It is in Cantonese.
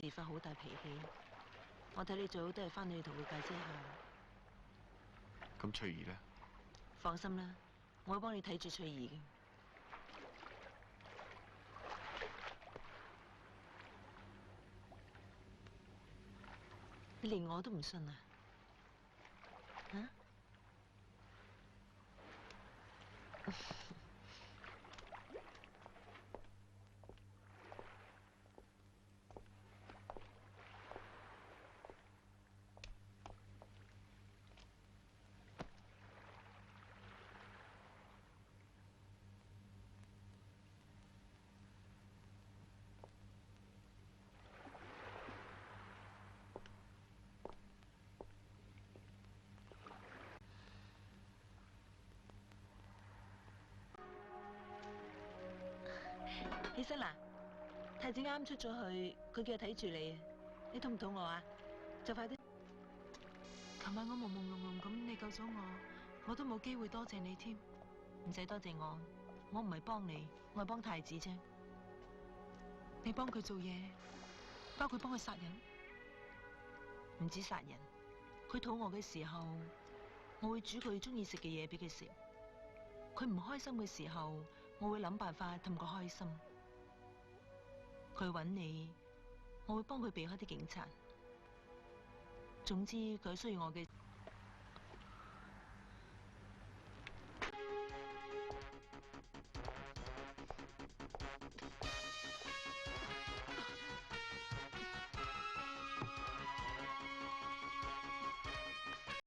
時發好大脾氣，我睇你最好都係翻去同佢解釋下。咁翠兒呢？放心啦，我會幫你睇住翠兒嘅。你連我都唔信啊？啊？起身啦！太子啱出咗去，佢叫我睇住你啊！你肚唔肚餓啊？就快啲！琴晚我朦朦朧朧咁，你救咗我都冇機會多謝你添。唔使多謝我唔係幫你，我係幫太子啫。你幫佢做嘢，包括幫佢殺人，唔止殺人。佢肚餓嘅時候，我會煮佢中意食嘅嘢俾佢食；佢唔開心嘅時候，我會諗辦法氹佢開心。佢揾你，我會幫佢避開啲警察。總之，佢需要我嘅。